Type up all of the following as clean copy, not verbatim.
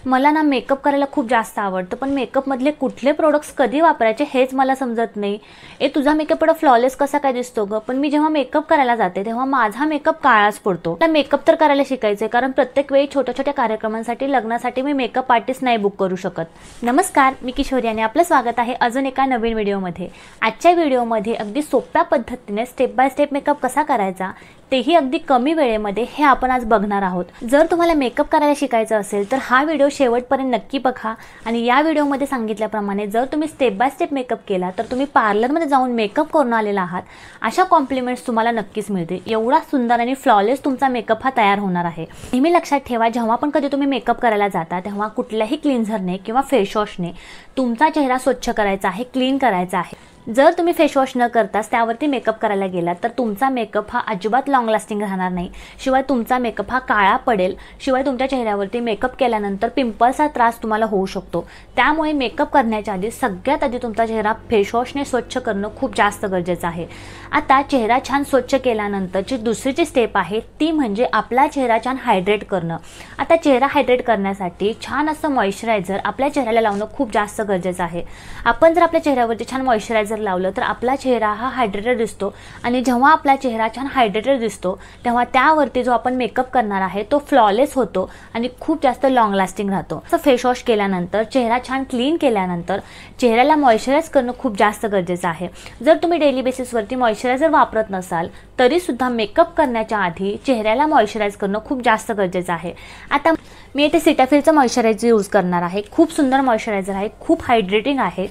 मला ना मेकअप करायला खूप जास्त आवडतं, पण मेकअपमधले कुठले प्रोडक्ट्स कधी वापरायचे हेच मला समजत नाही. तुझा मेकअप एवढा फ्लॉलेस कसा काय दिसतो गं? पण मी जेव्हा मेकअप करायला जाते तेव्हा माझा मेकअप काळाच पडतो. मला मेकअप तर करायला शिकायचं आहे, कारण प्रत्येक वेळी छोट्या छोट्या कार्यक्रमांसाठी, लग्नासाठी मी मेकअप आर्टिस्ट नाही बुक करू शकत. नमस्कार, मी किशोरी आणि आपलं स्वागत आहे अजून एका नवीन व्हिडिओमध्ये. आजच्या व्हिडिओमध्ये अगदी सोप्या पद्धतीने स्टेप बाय स्टेप मेकअप कसा करायचा, तेही अगदी कमी वेळेमध्ये, हे आपण आज बघणार आहोत. जर तुम्हाला मेकअप करायला शिकायचं असेल तर हा व्हिडिओ शेवटपर्यंत नक्की बघा. आणि या व्हिडिओमध्ये सांगितल्याप्रमाणे जर तुम्ही स्टेप बाय स्टेप मेकअप केला तर तुम्ही पार्लरमध्ये जाऊन मेकअप करून आलेला आहात अशा कॉम्प्लिमेंट्स तुम्हाला नक्कीच मिळतील. एवढा सुंदर आणि फ्लॉलेस तुमचा मेकअप हा तयार होणार आहे. नेहमी लक्षात ठेवा, जेव्हा पण कधी तुम्ही मेकअप करायला जाता तेव्हा कुठल्याही क्लिन्झरने किंवा फेस वॉशने तुमचा चेहरा स्वच्छ करायचा आहे, क्लीन करायचा आहे. जर तुम्ही फेस वॉश न करताच त्यावरती मेकअप करायला गेलात तर तुमचा मेकअप हा अजिबात लॉंग लास्टिंग राहणार नाही. शिवाय तुमचा मेकअप हा काळा पडेल. शिवाय तुमच्या चेहऱ्यावरती मेकअप केल्यानंतर पिंपल्सचा त्रास तुम्हाला होऊ शकतो. त्यामुळे मेकअप करण्याच्या आधी सगळ्यात आधी तुमचा चेहरा फेस वॉशने स्वच्छ करणं खूप जास्त गरजेचं आहे. आता चेहरा छान स्वच्छ केल्यानंतरची दुसरी स्टेप आहे ती म्हणजे आपला चेहरा छान हायड्रेट करणं. आता चेहरा हायड्रेट करण्यासाठी छान असं मॉइश्चरायझर आपल्या चेहऱ्याला लावणं खूप जास्त गरजेचं आहे. आपण जर आपल्या चेहऱ्यावरती छान मॉइश्चरायझर लावलं तर आपला चेहरा हा हायड्रेटेड दिसतो. आणि जेव्हा आपला चेहरा छान हायड्रेटेड दिसतो तेव्हा त्यावरती जो आपण मेकअप करणार आहे तो फ्लॉलेस होतो आणि खूप जास्त लॉंग लास्टिंग राहतो. फेस वॉश केल्यानंतर, चेहरा छान क्लीन केल्यानंतर चेहऱ्याला मॉइश्चराइज करणं खूप जास्त गरजेचं आहे. जर तुम्ही डेली बेसिसवरती मॉइश्चरायझर वापरत नसाल तरी सुद्धा मेकअप करण्याच्या आधी चेहऱ्याला मॉइश्चराइज करणं खूप जास्त गरजेचं आहे. आता मी इथे सीटाफिलचं मॉइश्चरायझर यूज करणार आहे. खूप सुंदर मॉइश्चरायझर आहे, खूप हायड्रेटिंग आहे.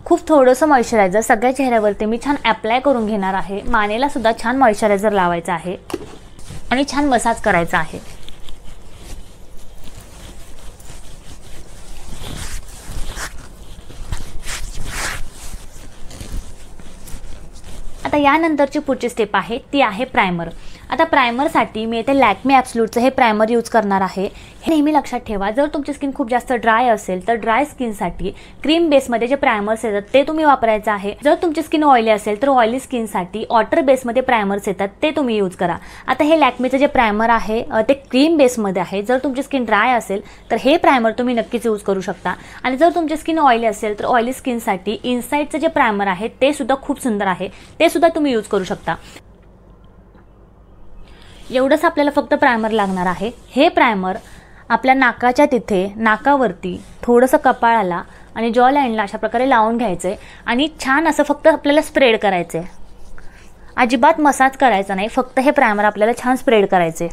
खूप थोडंसं मॉइश्चरायझर सगळ्या चेहऱ्यावरती मी छान अप्लाय करून घेणार आहे. मानेला सुद्धा छान मॉइश्चरायझर लावायचं आहे आणि छान मसाज करायचा आहे. आता यानंतरची पुढची स्टेप आहे ती आहे प्रायमर. आता प्रायमरसाठी मी इथे लॅक्मे ॲब्सोल्यूटचं हे प्रायमर यूज करणार आहे. हे नेहमी लक्षात ठेवा, जर तुमची स्किन खूप जास्त ड्राय असेल तर ड्राय स्किनसाठी क्रीम बेसमध्ये जे प्रायमर्स येतात ते तुम्ही वापरायचं आहे. जर तुमची स्किन ऑइली असेल तर ऑइली स्किनसाठी वॉटर बेसमध्ये प्रायमर्स येतात ते तुम्ही यूज करा. आता हे लॅक्मेचं जे प्रायमर आहे ते क्रीम बेसमध्ये आहे. जर तुमची स्किन ड्राय असेल तर हे प्रायमर तुम्ही नक्कीच यूज करू शकता. आणि जर तुमची स्किन ऑइली असेल तर ऑइली स्किनसाठी इनसाइडचं जे प्रायमर आहे ते सुद्धा खूप सुंदर आहे, ते सुद्धा तुम्ही यूज करू शकता. एवढंच आपल्याला फक्त प्रायमर लागणार आहे. हे प्रायमर आपल्या नाकाच्या तिथे, नाकावरती, थोडंसं कपाळाला आणि जॉ लाईनला अशा प्रकारे लावून घ्यायचं आहे आणि छान असं फक्त आपल्याला स्प्रेड करायचं आहे. अजिबात मसाज करायचा नाही, फक्त हे प्रायमर आपल्याला छान स्प्रेड करायचे.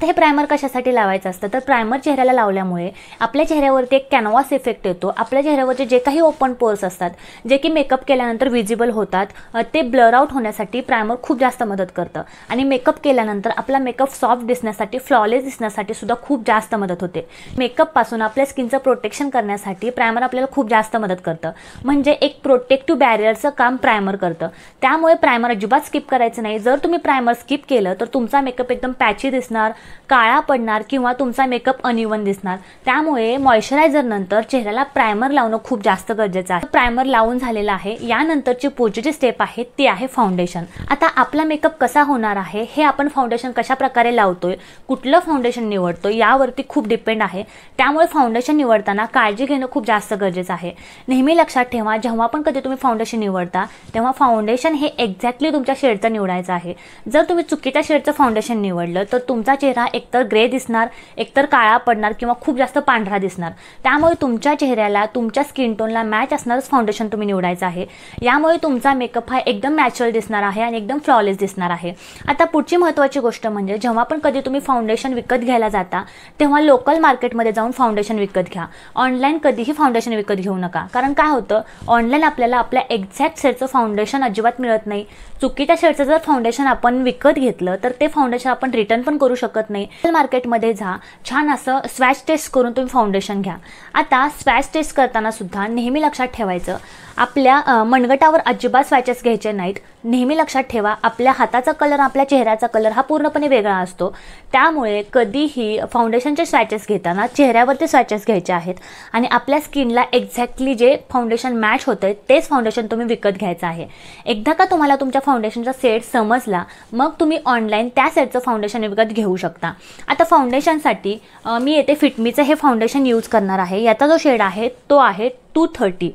हे प्रायमर कशासाठी लावायचं असतं तर प्रायमर चेहऱ्याला लावल्यामुळे आपल्या चेहऱ्यावरती एक कॅनव्हास इफेक्ट येतो. आपल्या चेहऱ्यावरचे जे काही ओपन पोर्स असतात जे की मेकअप केल्यानंतर विजिबल होतात ते ब्लर आउट होण्यासाठी प्रायमर खूप जास्त मदत करतं. आणि मेकअप केल्यानंतर आपला मेकअप सॉफ्ट दिसण्यासाठी, फ्लॉलेस दिसण्यासाठी सुद्धा खूप जास्त मदत होते. मेकअपपासून आपल्या स्किनचं प्रोटेक्शन करण्यासाठी प्रायमर आपल्याला खूप जास्त मदत करतं. म्हणजे एक प्रोटेक्टिव्ह बॅरियरचं काम प्रायमर करतं. त्यामुळे प्रायमर अजिबात स्किप करायचं नाही. जर तुम्ही प्रायमर स्किप केलं तर तुमचा मेकअप एकदम पॅची दिसणार, काळा पडणार किंवा तुमचा मेकअप अनइवन दिसणार. त्यामुळे मॉइश्चरायझर नंतर चेहऱ्याला प्रायमर लावणं खूप जास्त गरजेचं आहे. प्रायमर लावून झालेला आहे. यानंतरची पुढची स्टेप आहे ती आहे फाउंडेशन. आता आपला मेकअप कसा होणार आहे हे आपण फाउंडेशन कशा प्रकारे लावतोय, कुठलं फाउंडेशन निवडतोय यावरती खूप डिपेंड आहे. त्यामुळे फाउंडेशन निवडताना काळजी घेणं खूप जास्त गरजेचं आहे. नेहमी लक्षात ठेवा, जेव्हा पण कधी तुम्ही फाउंडेशन निवडता तेव्हा फाउंडेशन हे एक्झॅक्टली तुमच्या शेडचं निवडायचं आहे. जर तुम्ही चुकीच्या शेडचं फाउंडेशन निवडलं तर तुमचा चेहरा एकतर ग्रे दिसणार, एकतर काळा पडणार किंवा खूप जास्त पांढरा दिसणार. त्यामुळे तुमच्या चेहऱ्याला, तुमच्या स्किन टोनला मॅच असणारच फाउंडेशन तुम्ही निवडायचं आहे. यामुळे तुमचा मेकअप हा एकदम नॅचरल दिसणार आहे आणि एकदम फ्लॉलेस दिसणार आहे. आता पुढची महत्त्वाची गोष्ट म्हणजे जेव्हा पण कधी तुम्ही फाउंडेशन विकत घ्यायला जाता तेव्हा लोकल मार्केटमध्ये जाऊन फाउंडेशन विकत घ्या. ऑनलाईन कधीही फाउंडेशन विकत घेऊ नका. कारण काय होतं, ऑनलाईन आपल्याला आपल्या एक्झॅक्ट शेडचं फाउंडेशन अजिबात मिळत नाही. चुकीच्या शेडचं जर फाउंडेशन आपण विकत घेतलं तर ते फाउंडेशन आपण रिटर्न पण करू शकत समजत नाही, मार्केटमध्ये जा, छान असं स्वॅच टेस्ट करून तुम्ही फाउंडेशन घ्या. आता स्वॅच टेस्ट करताना सुद्धा नेहमी लक्षात ठेवायचं, आपल्या मनगटावर अजिबात स्वॅचेस घ्यायचे नाहीत. नेहमी लक्षात ठेवा, आपल्या हाताचा कलर, आपल्या चेहऱ्याचा कलर हा पूर्णपणे वेगळा असतो. त्यामुळे कधीही फाउंडेशनचे स्वॅचेस घेताना चेहऱ्यावरती स्वॅचेस घ्यायचे आहेत आणि आपल्या स्किनला एक्झॅक्टली जे फाउंडेशन मॅच होतं तेच फाउंडेशन तुम्ही विकत घ्यायचं आहे. एकदा का तुम्हाला तुमच्या फाउंडेशनचा सेट समजला, मग तुम्ही ऑनलाईन त्या सेटचं फाउंडेशन विकत घेऊ शकता. आता फाउंडेशनसाठी मी येथे फिटमीचं हे फाउंडेशन यूज करणार आहे. याचा जो शेड आहे तो आहे 230.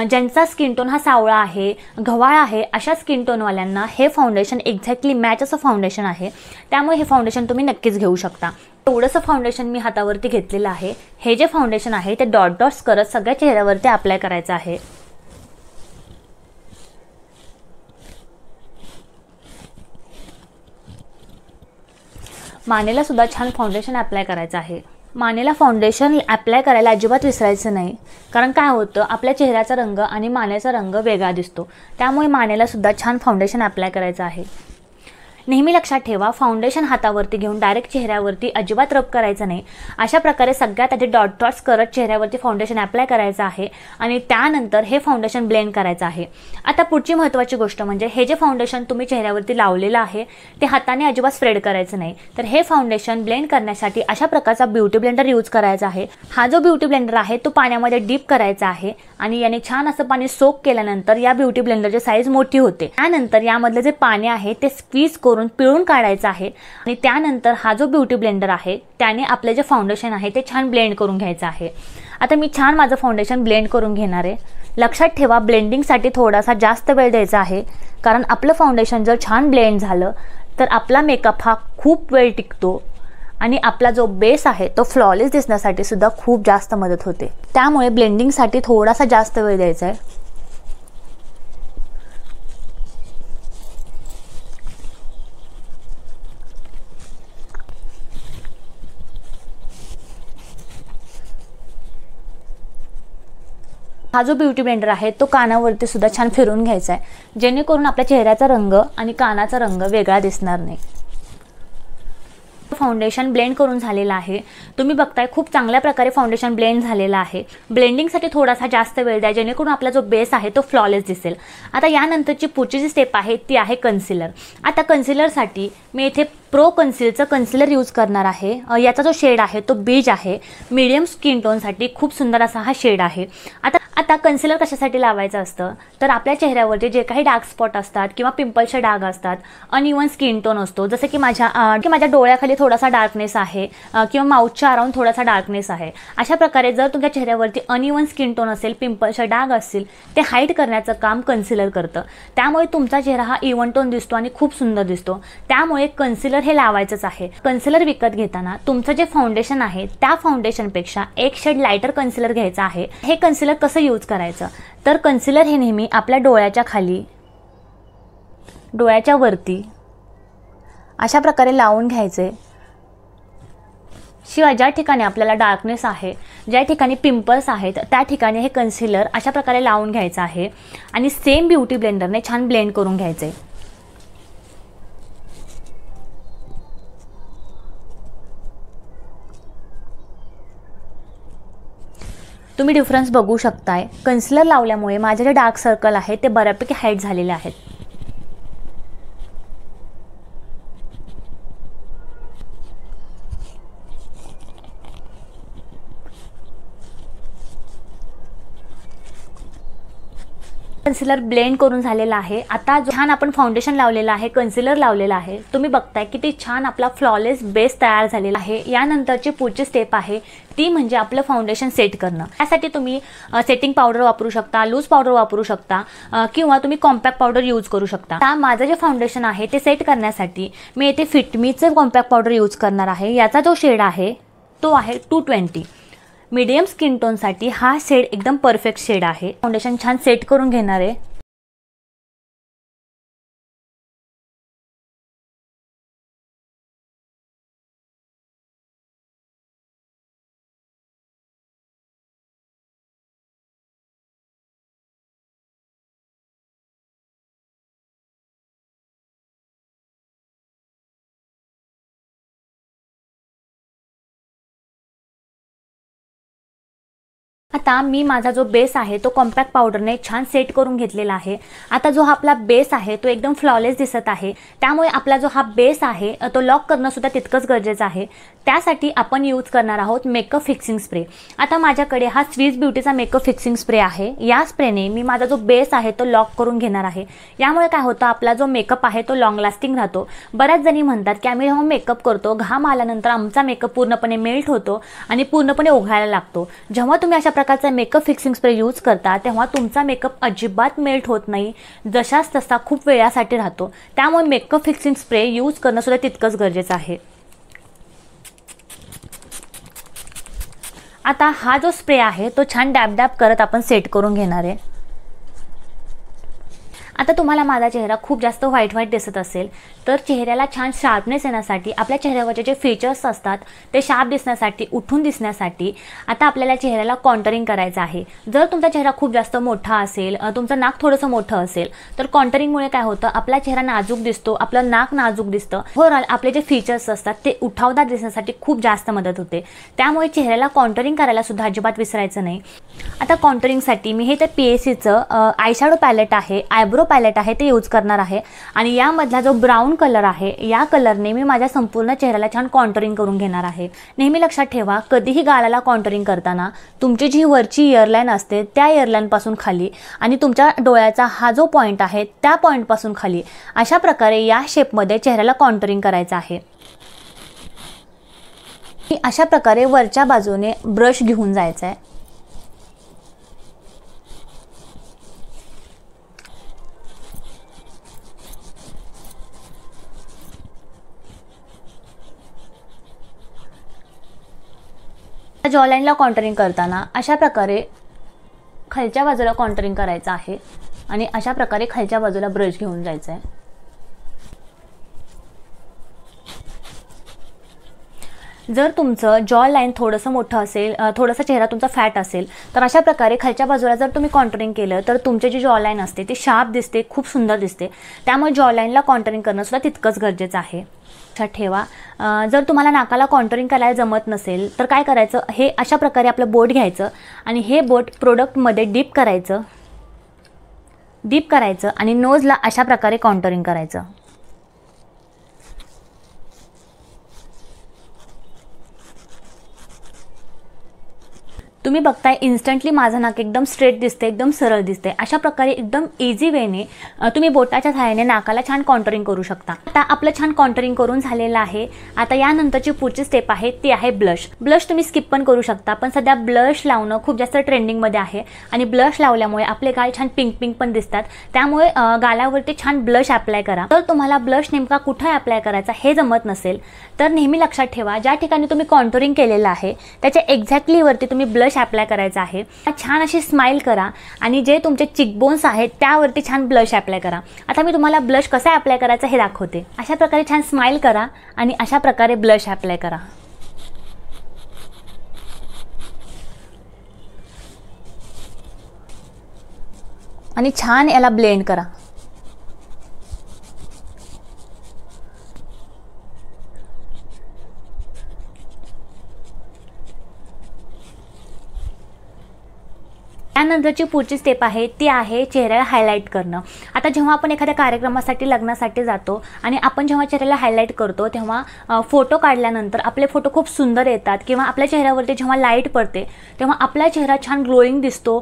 ज्यांचा स्किन टोन हा सावळा आहे, गव्हाळ आहे, अशा स्किन टोनवाल्यांना हे फाउंडेशन एक्झॅक्टली मॅच असं फाउंडेशन आहे. त्यामुळे हे फाउंडेशन तुम्ही नक्कीच घेऊ शकता. एवढंसं फाउंडेशन मी हातावरती घेतलेलं आहे. हे जे फाउंडेशन आहे ते डॉट डॉट्स करत सगळ्या चेहऱ्यावरती अप्लाय करायचं आहे. मानेला सुद्धा छान फाउंडेशन अप्लाय करायचं आहे. मानेला फाउंडेशन अप्लाय करायला अजिबात विसरायचं नाही, कारण काय होतं, आपल्या चेहऱ्याचा रंग आणि मानेचा रंग वेगळा दिसतो. त्यामुळे मानेला सुद्धा छान फाउंडेशन अप्लाय करायचं आहे. नेहमी लक्षात ठेवा, फाउंडेशन हातावरती घेऊन डायरेक्ट चेहऱ्यावरती अजिबात रब करायचं नाही. अशा प्रकारे सगळ्यात आधी डॉट डॉट्स करत चेहऱ्यावरती फाउंडेशन अप्लाय करायचं आहे आणि त्यानंतर हे फाउंडेशन ब्लेंड करायचं आहे. आता पुढची महत्त्वाची गोष्ट म्हणजे हे जे फाउंडेशन तुम्ही चेहऱ्यावरती लावलेलं आहे ते हाताने अजिबात स्प्रेड करायचं नाही. तर हे फाउंडेशन ब्लेंड करण्यासाठी अशा प्रकारचा ब्युटी ब्लेंडर यूज करायचा आहे. हा जो ब्युटी ब्लेंडर आहे तो पाण्यामध्ये डीप करायचा आहे आणि याने छान असं पाणी सोक केल्यानंतर या ब्युटी ब्लेंडरची साईज मोठी होते. त्यानंतर यामधले जे पाणी आहे ते स्क्वीज करून पिळून काढायचं आहे आणि त्यानंतर हा जो ब्युटी ब्लेंडर आहे त्याने आपले जे फाउंडेशन आहे ते छान ब्लेंड करून घ्यायचं आहे. आता मी छान माझं फाउंडेशन ब्लेंड करून घेणार आहे. लक्षात ठेवा, ब्लेंडिंगसाठी थोडासा जास्त वेळ द्यायचा आहे, कारण आपलं फाउंडेशन जर छान ब्लेंड झालं तर आपला मेकअप हा खूप वेळ टिकतो आणि आपला जो बेस आहे तो फ्लॉलेस दिसण्यासाठी सुद्धा खूप जास्त मदत होते. त्यामुळे ब्लेंडिंगसाठी थोडासा जास्त वेळ द्यायचा आहे. हा जो ब्युटी ब्लेंडर आहे तो कानावरती सुद्धा छान फिरून घ्यायचा आहे, जेणेकरून आपल्या चेहऱ्याचा रंग आणि कानाचा रंग वेगळा दिसणार नाही. फाउंडेशन ब्लेंड करून झालेला आहे. तुम्ही बघताय खूप चांगल्या प्रकारे फाउंडेशन ब्लेंड झालेला आहे. ब्लेंडिंगसाठी थोडासा जास्त वेळ द्या, जेणेकरून आपला जो बेस आहे तो फ्लॉलेस दिसेल. आता यानंतरची पुढची जी स्टेप आहे ती आहे कन्सिलर. आता कन्सिलरसाठी मी इथे प्रो कन्सिलचं कन्सिलर यूज करणार आहे. याचा जो शेड आहे तो बीज आहे. मीडियम स्किन टोनसाठी खूप सुंदर असा हा शेड आहे. आता कन्सिलर कशासाठी लावायचं असतं, तर आपल्या चेहऱ्यावरचे जे काही डार्क स्पॉट असतात किंवा पिंपल्सचे डाग असतात, अनइवन स्किन टोन असतो, जसं की माझ्या डोळ्याखाली थोडासा डार्कनेस आहे किंवा माउथच्या अराउंड थोडासा डार्कनेस आहे. अशा प्रकारे जर तुमच्या चेहऱ्यावरती अनइवन स्किन टोन असेल, पिंपल्सचे डाग असतील, ते हाईड करण्याचं काम कन्सिलर करतं. त्यामुळे तुमचा चेहरा हा इवन टोन दिसतो आणि खूप सुंदर दिसतो. त्यामुळे कन्सिलर हे लावायचंच आहे. कन्सिलर विकत घेताना तुमचं जे फाउंडेशन आहे त्या फाउंडेशनपेक्षा एक शेड लायटर कन्सिलर घ्यायचं आहे. हे कन्सिलर कसं यूज करायचं, तर कन्सिलर हे नेहमी आपल्या डोळ्याच्या खाली, डोळ्याच्या वरती अशा प्रकारे लावून घ्यायचे. शिवाय ज्या ठिकाणी आपल्याला डार्कनेस आहे, ज्या ठिकाणी पिंपल्स आहेत, त्या ठिकाणी हे कन्सिलर अशा प्रकारे लावून घ्यायचं आहे आणि सेम ब्युटी ब्लेंडरने छान ब्लेंड करून घ्यायचे. तुम्ही डिफरन्स बघू शकताय. कन्सिलर लावल्यामुळे माझे जे डार्क सर्कल आहे ते बऱ्यापैकी हाईड झालेले आहेत. कन्सिलर ब्लेंड करून झालेला आहे. आता छान आपण फाउंडेशन लावलेलं आहे, कन्सिलर लावलेलं आहे. तुम्ही बघताय किती छान आपला फ्लॉलेस बेस तयार झालेला आहे. यानंतरची पुढची स्टेप आहे ती म्हणजे आपलं फाउंडेशन सेट करणं. त्यासाठी तुम्ही सेटिंग पावडर वापरू शकता, लूज पावडर वापरू शकता किंवा तुम्ही कॉम्पॅक्ट पावडर यूज करू शकता. आता माझं जे फाउंडेशन आहे ते सेट करण्यासाठी मी येथे फिटमीचं कॉम्पॅक्ट पावडर यूज करणार आहे. याचा जो शेड आहे तो आहे 220. मीडियम स्किन टोनसाठी हा शेड एकदम परफेक्ट शेड आहे. फाउंडेशन छान सेट करून घेणार आहे. आता मी माझा जो बेस आहे तो कॉम्पॅक्ट पावडरने छान सेट करून घेतलेला आहे। आता जो आपला बेस आहे तो एकदम फ्लॉलेस दिसत आहे, त्यामुळे आपला जो हा बेस आहे तो लॉक करणं सुद्धा तितकंच गरजेचं आहे। त्यासाठी आपण यूज करणार आहोत मेकअप फिक्सिंग स्प्रे। आता माझ्याकडे हा स्विस ब्युटीचा मेकअप फिक्सिंग स्प्रे आहे। या स्प्रेने मी माझा जो बेस आहे तो लॉक करून घेणार आहे। यामुळे काय होतं, आपला जो मेकअप आहे तो लॉंग लास्टिंग राहतो। बऱ्याच जणी म्हणतात की आम्ही जेव्हा मेकअप करतो घाम आल्यानंतर आमचा मेकअप पूर्णपणे मेल्ट होतो आणि पूर्णपणे ओघळायला लागतो। जेव्हा तुम्ही अशा प्रकारचा मेकअप फिक्सिंग स्प्रे यूज करता तेव्हा तुमचा मेकअप अजिबात मेल्ट होत नाही, जशाच तसा खूप वेळासाठी राहतो। त्यामुळे मेकअप फिक्सिंग स्प्रे यूज करणं सुद्धा तितकंच गरजेचं आहे। आता हा जो स्प्रे आहे तो छान डॅब डॅब करत आपण सेट करून घेणार आहे। आता तुम्हाला माझा चेहरा खूप जास्त व्हाईट व्हाईट दिसत असेल तर चेहऱ्याला छान शार्पनेस येण्यासाठी, आपल्या चेहऱ्यावरचे जे फीचर्स असतात ते शार्प दिसण्यासाठी, उठून दिसण्यासाठी आता आपल्याला चेहऱ्याला कॉन्टरिंग करायचं आहे। जर तुमचा चेहरा खूप जास्त मोठा असेल, तुमचं नाक थोडंसं मोठं असेल तर कॉन्टरिंगमुळे काय होतं, आपला चेहरा नाजूक दिसतो, आपलं नाक नाजूक दिसतं। ओव्हरऑल आपले जे फीचर्स असतात ते उठावदार दिसण्यासाठी खूप जास्त मदत होते। त्यामुळे चेहऱ्याला कॉन्टरिंग करायला सुद्धा अजिबात विसरायचं नाही। आता कॉन्टरिंगसाठी मी हे तर PACचं आयशॅडो पॅलेट आहे, आयब्रो पॅलेट आहे ते यूज करणार आहे आणि यामधला जो ब्राऊन कलर आहे या कलरने मी माझ्या संपूर्ण चेहऱ्याला छान कॉन्टरिंग करून घेणार आहे। नेहमी लक्षात ठेवा, कधीही गालाला कॉन्टरिंग करताना तुमची जी वरची इयरलाइन असते त्या इयरलाइन पासून खाली आणि तुमच्या डोळ्याचा हा जो पॉइंट आहे त्या पॉइंट पासून खाली अशा प्रकारे या शेपमध्ये चेहऱ्याला कॉन्टरिंग करायचं आहे। अशा प्रकारे वरच्या बाजूने ब्रश घेऊन जायचं आहे। जॉलाइनला कॉन्टरिंग करताना अशा प्रकारे खालच्या बाजूला कॉन्टरिंग करायचं आहे आणि अशा प्रकारे खालच्या बाजूला ब्रश घेऊन जायचं आहे। जर तुमचं जॉ लाईन थोडंसं मोठं असेल, थोडासा चेहरा तुमचा फॅट असेल तर अशा प्रकारे खालच्या बाजूला जर तुम्ही कॉन्टरिंग केलं तर तुमची जी जॉ लाईन असते ती शार्प दिसते, खूप सुंदर दिसते। त्यामुळे जॉ लाईनला कॉन्टरिंग करणं सुद्धा तितकंच गरजेचं आहे। लक्षात ठेवा, जर तुम्हाला नाकाला कॉन्टरिंग करायला जमत नसेल तर काय करायचं, हे अशा प्रकारे आपलं बोट घ्यायचं आणि हे बोट प्रोडक्टमध्ये डीप करायचं आणि नोजला अशा प्रकारे कॉन्टरिंग करायचं। तुम्ही बघताय इन्स्टंटली माझं नाक एकदम स्ट्रेट दिसते, एकदम सरळ दिसते। अशा प्रकारे एकदम इझी वेने तुम्ही बोटाच्या सहाय्याने नाकाला छान कॉन्टरिंग करू शकता। आता आपलं छान कॉन्टरिंग करून झालेलं आहे। आता यानंतरची पुढची स्टेप आहे ती आहे ब्लश। ब्लश तुम्ही स्किप पण करू शकता, पण सध्या ब्लश लावणं खूप जास्त ट्रेंडिंगमध्ये आहे आणि ब्लश लावल्यामुळे आपले गाल छान पिंक पिंक पण दिसतात। त्यामुळे गालावरती छान ब्लश अप्लाय करा। तर तुम्हाला ब्लश नेमका कुठे अप्लाय करायचा हे जमत नसेल तर नेहमी लक्षात ठेवा, ज्या ठिकाणी तुम्ही कॉन्टरिंग केलेलं आहे त्याच्या एक्झॅक्टली वरती तुम्ही ब्लश अप्लाय करायचा आहे। छान अशी स्माइल करा आणि जे तुमचे चिकबोन्स आहेत त्यावरती छान ब्लश अप्लाय करा। आता मी तुम्हाला ब्लश कसा अप्लाय करायचा हे दाखवते। अशा प्रकारे छान स्माइल करा आणि अशा प्रकारे ब्लश अप्लाय करा। आणि छान याला ब्लेंड करा। त्यानंतरची पुढची स्टेप आहे ती आहे चेहऱ्याला हायलाइट करणं। आता जेव्हा आपण एखाद्या कार्यक्रमासाठी, लग्नासाठी जातो आणि आपण जेव्हा चेहऱ्याला हायलाइट करतो तेव्हा फोटो काढल्यानंतर आपले फोटो खूप सुंदर येतात किंवा आपल्या चेहऱ्यावरती जेव्हा लाईट पडते तेव्हा आपला चेहरा छान ग्लोईंग दिसतो,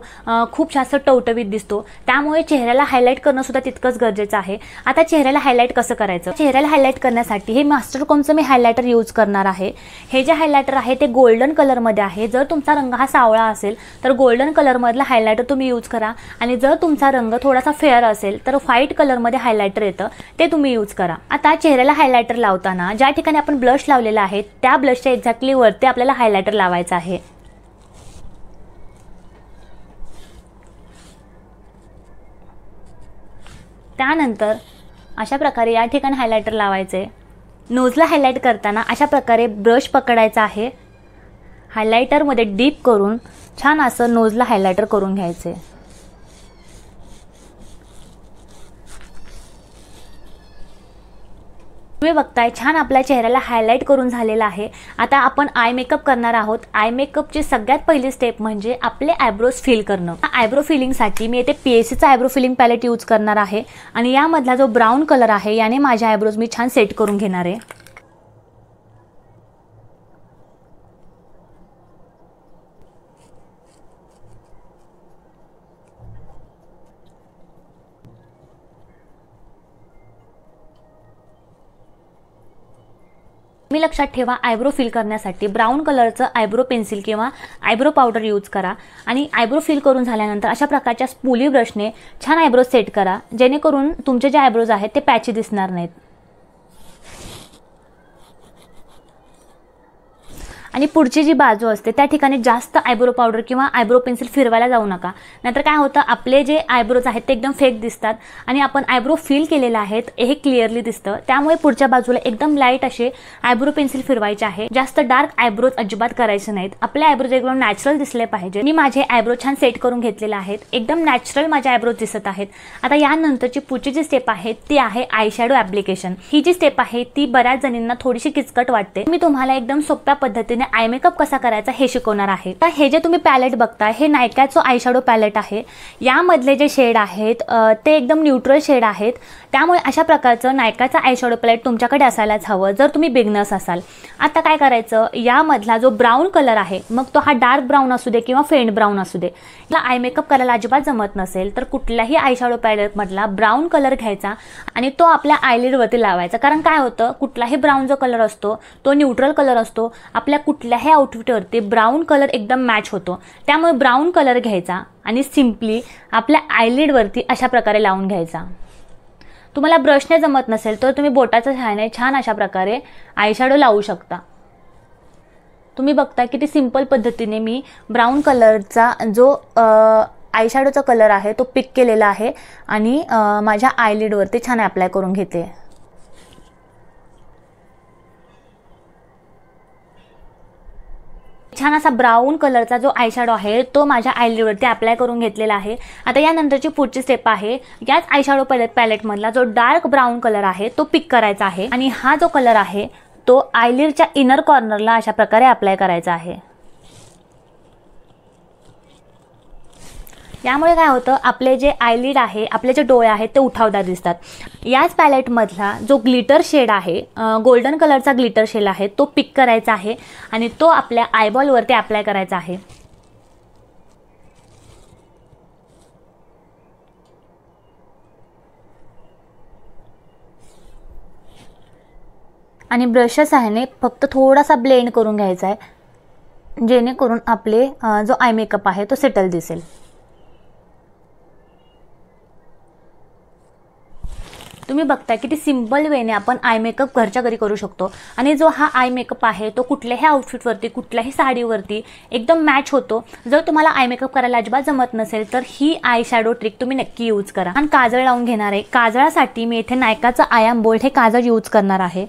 खूप जास्त टवटवीत दिसतो। त्यामुळे चेहऱ्याला हायलाइट करणं सुद्धा तितकंच गरजेचं आहे। आता चेहऱ्याला हायलाइट कसं करायचं, चेहऱ्याला हायलाइट करण्यासाठी हे मास्टर कॉमचं मी हायलायटर यूज करणार आहे। हे जे हायलायटर आहे ते गोल्डन कलरमध्ये आहे। जर तुमचा रंग हा सावळा असेल तर गोल्डन कलरमधला हायलायटर तुम्ही यूज करा आणि जर तुमचा रंग थोडासा फेअर असेल तर व्हाईट कलरमध्ये हायलायटर येतं ते तुम्ही यूज करा। आता चेहऱ्याला हायलायटर लावताना ज्या ठिकाणी आपण ब्लश लावलेला आहे त्या ब्लशच्या एक्झॅक्टली वरती आपल्याला हायलायटर लावायचं आहे। त्यानंतर अशा प्रकारे या ठिकाणी हायलायटर लावायचे। नोजला हायलाइट करताना अशा प्रकारे ब्रश पकडायचा आहे, हायलायटरमध्ये डीप करून छान असं नोजला हायलायटर करून घ्यायचे। तुम्ही बघताय छान आपल्या चेहऱ्याला हायलाइट करून झालेला आहे। आता आपण आय मेकअप करणार आहोत। आय मेकअपची सगळ्यात पहिली स्टेप म्हणजे आपले आयब्रोज फिल करणं। आयब्रो फिलिंगसाठी मी येथे PSCचा आयब्रो फिलिंग पॅलेट यूज करणार आहे आणि यामधला जो ब्राऊन कलर आहे याने माझे आयब्रोज मी छान सेट करून घेणार आहे। मी लक्षात ठेवा, आयब्रो फिल करण्यासाठी ब्राऊन कलरचं आयब्रो पेन्सिल किंवा आयब्रो पावडर यूज करा आणि आयब्रो फिल करून झाल्यानंतर अशा प्रकारच्या स्पूली ब्रशने छान आयब्रो सेट करा, जेणेकरून तुमचे जे आयब्रोज आहेत ते पॅची दिसणार नाहीत। आणि पुढची जी बाजू असते त्या ठिकाणी जास्त आयब्रो पावडर किंवा आयब्रो पेन्सिल फिरवायला जाऊ नका, नाहीतर काय होतं आपले जे आयब्रोज आहेत ते एकदम फेक दिसतात आणि आपण आयब्रो फिल केलेले आहेत हे क्लिअरली दिसतं। त्यामुळे पुढच्या बाजूला एकदम लाईट असे आयब्रो पेन्सिल फिरवायचे आहे। जास्त डार्क आयब्रोज अजिबात करायचे नाहीत, आपले आयब्रोज एकदम नॅचरल दिसले पाहिजे। मी माझे आयब्रो छान सेट करून घेतलेले आहेत, एकदम नॅचरल माझे आयब्रोज दिसत आहेत। आता यानंतरची पुढची जी स्टेप आहे ती आहे आय शॅडो ॲप्लिकेशन। ही जी स्टेप आहे ती बऱ्याच जणींना थोडीशी किचकट वाटते। मी तुम्हाला एकदम सोप्या पद्धतीने आय मेकअप कसा करायचा हे शिकवणार आहे। तर हे जे तुम्ही पॅलेट बघताय हे नायकाचं आय शॅडो पॅलेट आहे। यामधले जे शेड आहेत ते एकदम न्यूट्रल शेड आहेत, त्यामुळे अशा प्रकारचं नायकाचं आय शॅडो पॅलेट तुमच्याकडे असायलाच हवं जर तुम्ही बिगनर्स असाल। आता काय करायचं, यामधला जो ब्राऊन कलर आहे मग तो हा डार्क ब्राऊन असू दे किंवा फेंट ब्राऊन असू दे, याला आय मेकअप करायला अजिबात जमत नसेल तर कुठल्याही आय शॅडो पॅलेटमधला ब्राऊन कलर घ्यायचा आणि तो आपल्या आयलिडवरती लावायचा। कारण काय होतं, कुठलाही ब्राऊन जो कलर असतो तो न्यूट्रल कलर असतो, आपल्या कुठल्याही आउटफिटवरती ब्राऊन कलर एकदम मॅच होतो। त्यामुळे ब्राऊन कलर घ्यायचा आणि सिम्पली आपल्या आयलिडवरती अशा प्रकारे लावून घ्यायचा। तुम्हाला ब्रशने जमत नसेल तर तुम्ही बोटाच्या सहाय्याने छान अशा प्रकारे आय शॅडो लावू शकता। तुम्ही बघता किती सिंपल पद्धतीने मी ब्राऊन कलरचा जो आय शॅडोचा कलर आहे तो पिक केलेला आहे आणि माझ्या आयलिडवरती छान अप्लाय करून घेते। छान असा ब्राऊन कलरचा जो आय शॅडो आहे तो माझ्या आयलिडवरती अप्लाय करून घेतलेला आहे। आता यानंतरची पुढची स्टेप आहे, याच आय शॅडो पॅलेटमधला जो डार्क ब्राऊन कलर आहे तो पिक करायचा आहे आणि हा जो कलर आहे तो आयलिडच्या इनर कॉर्नरला अशा प्रकारे अप्लाय करायचा आहे। यामुळे काय होतं, आपले जे आयलिड आहे, आपले जे डोळे आहेत ते उठावदार दिसतात। याच पॅलेटमधला जो ग्लिटर शेड आहे, गोल्डन कलरचा ग्लिटर शेड आहे तो पिक करायचा आहे आणि तो आपल्या आयबॉलवरती अप्लाय करायचा आहे। आणि ब्रशच्या सहाय्याने फक्त थोडासा ब्लेंड करून घ्यायचा आहे, जेणेकरून आपले जो आय मेकअप आहे तो सेटल दिसेल। तुम्ही बघताय किती सिंपल वेने आपण आय मेकअप घरच्या घरी करू शकतो आणि जो हा आय मेकअप आहे तो कुठल्याही आउटफिटवरती, कुठल्याही साडीवरती एकदम मॅच होतो। जर तुम्हाला आय मेकअप करायला अजिबात जमत नसेल तर ही आय शॅडो ट्रिक तुम्ही नक्की यूज करा। आणि काजळ लावून घेणार आहे। काजळासाठी मी इथे नायकाचं आय एम बोल्ड हे काजळ यूज करणार आहे।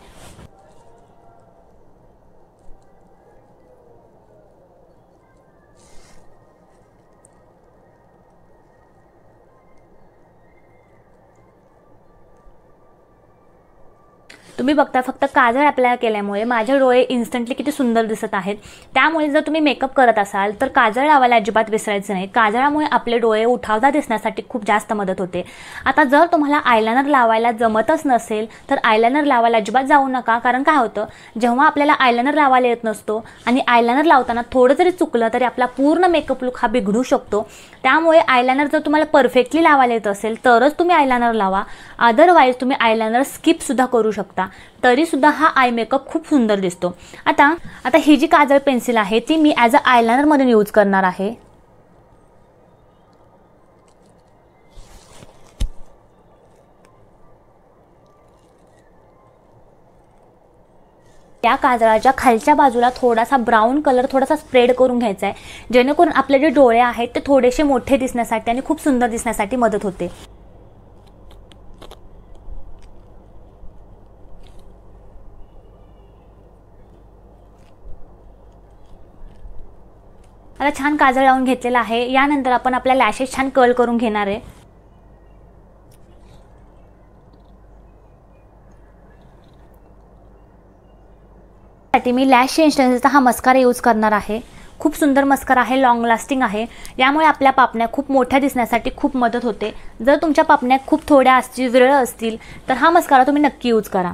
तुम्ही बघता फक्त काजळ अप्लाय केल्यामुळे माझे डोळे इन्स्टंटली किती सुंदर दिसत आहेत। त्यामुळे जर तुम्ही मेकअप करत असाल तर काजळ लावायला अजिबात विसरायचं नाही। काजळामुळे आपले डोळे उठावदार दिसण्यासाठी खूप जास्त मदत होते। आता जर तुम्हाला आयलाइनर लावायला जमतच नसेल तर आयलाइनर लावायला अजिबात जाऊ नका, कारण काय होतं, जेव्हा आपल्याला आयलाइनर लावायला येत नसतो आणि आयलाइनर लावताना थोडं जरी चुकलं तरी आपला पूर्ण मेकअप लुक हा बिघडू शकतो। त्यामुळे आयलाइनर जर तुम्हाला परफेक्टली लावायला येत असेल तरच तुम्ही आयलाइनर लावा, अदरवाईज तुम्ही आयलाइनर स्किप सुद्धा करू शकता, तरी सुद्धा हा आय मेकअप खूप सुंदर दिसतो। आता ही जी काजळ पेन्सिल आहे ती मी ॲज अ आयलाइनर म्हणून यूज करणार आहे। या काजळाच्या खालच्या बाजूला थोडासा ब्राऊन कलर थोडासा स्प्रेड करून घ्यायचा आहे, जेणेकरून आपले जे डोळे आहेत ते थोडेसे मोठे दिसण्यासाठी आणि खूप सुंदर दिसण्यासाठी मदत होते। आता छान काजळ लावून घेतलेला आहे। यानंतर आपण आपल्या लॅशेस छान कर्ल करून घेणार आहे। साठी मी लॅश एक्सटेन्शनचा हा मस्कारा यूज करणार आहे। खूप सुंदर मस्कारा आहे, लॉंग लास्टिंग आहे। यामुळे आपल्या पापण्या खूप मोठ्या दिसण्यासाठी खूप मदत होते। जर तुमच्या पापण्या खूप थोड्या असतील, विरळ असतील तर हा मस्कारा तुम्ही नक्की यूज करा।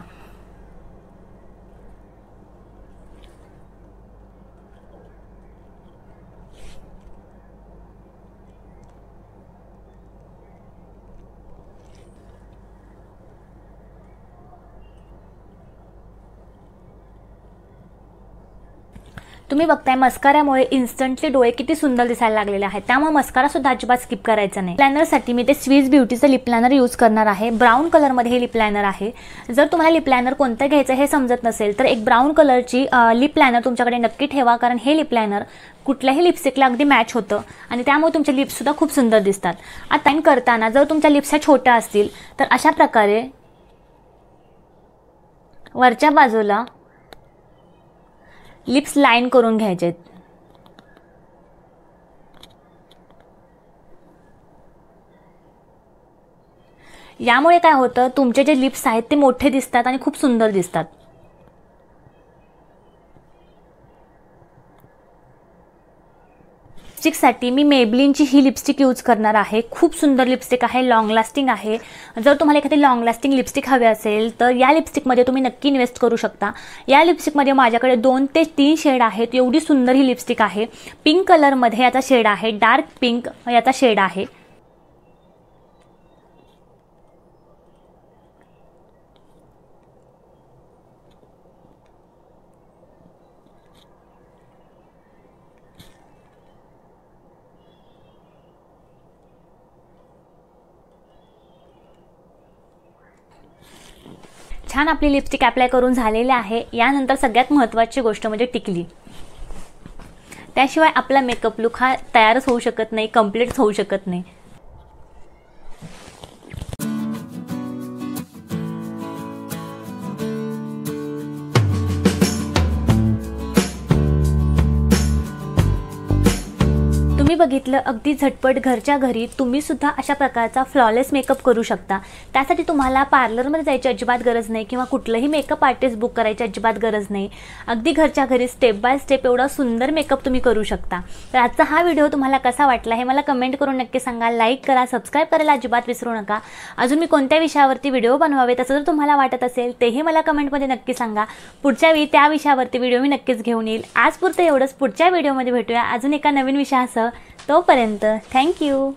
तुम्ही बघताय मस्कारामुळे इन्स्टंटली डोळे किती सुंदर दिसायला लागलेले आहेत। त्यामुळे मस्कारा सुद्धा अजिबात स्किप करायचा नाही। लायनरसाठी मी ते स्विस ब्युटीचं लिप लायनर यूज करणार आहे। ब्राऊन कलरमध्ये हे लिप लायनर आहे। जर तुम्हाला लिप लायनर कोणतं घ्यायचं हे समजत नसेल तर एक ब्राऊन कलरची लिप लायनर तुमच्याकडे नक्की ठेवा, कारण हे लिप लायनर कुठल्याही लिपस्टिकला अगदी मॅच होतं आणि त्यामुळे तुमचे लिप्स सुद्धा खूप सुंदर दिसतात। आता लाईन करताना जर तुमच्या लिप्स छोट्या असतील तर अशा प्रकारे वरच्या बाजूला लिप्स लाइन करून घ्यायचे। यामुळे काय होतं, तुमचे जे लिप्स आहेत ते मोठे दिसतात आणि खूप सुंदर दिसतात। लिपस्टिकसाठी मी मेबलिनची ही लिपस्टिक यूज करणार आहे। खूप सुंदर लिपस्टिक आहे, लॉंग लास्टिंग आहे। जर तुम्हाला एखादी लॉंग लास्टिंग लिपस्टिक हवी असेल तर या लिपस्टिकमध्ये तुम्ही नक्की इन्वेस्ट करू शकता। या लिपस्टिकमध्ये माझ्याकडे 2 ते 3 शेड आहेत। एवढी सुंदर ही लिपस्टिक आहे। पिंक कलरमध्ये याचा शेड आहे, डार्क पिंक याचा शेड आहे। छान आपली लिपस्टिक अप्लाय करून झालेली आहे। यानंतर सगळ्यात महत्त्वाची गोष्ट म्हणजे टिकली। त्याशिवाय आपला मेकअप लुक हा तयारच होऊ शकत नाही, कंप्लीट होऊ शकत नाही। तुम्ही बघितलं, अगदी झटपट घरच्या घरी तुम्ही सुद्धा अशा प्रकारचा फ्लॉलेस मेकअप करू शकता। त्यासाठी तुम्हाला पार्लरमध्ये जायची अजिबात गरज नाही किंवा कुठलंही मेकअप आर्टिस्ट बुक करायची अजिबात गरज नाही। अगदी घरच्या घरी स्टेप बाय स्टेप एवढा सुंदर मेकअप तुम्ही करू शकता। तर आजचा हा व्हिडिओ तुम्हाला कसा वाटला हे मला कमेंट करून नक्की सांगा। लाईक करा, सबस्क्राईब करायला अजिबात विसरू नका। अजून मी कोणत्या विषयावरती व्हिडिओ बनवावे तसं जर तुम्हाला वाटत असेल तेही मला कमेंटमध्ये नक्की सांगा। पुढच्या वेळी त्या विषयावरती व्हिडिओ मी नक्कीच घेऊन येईल। आजपुरतं एवढंच, पुढच्या व्हिडिओमध्ये भेटूया अजून एका नवीन विषयासह। तोपर्यंत थँक्यू।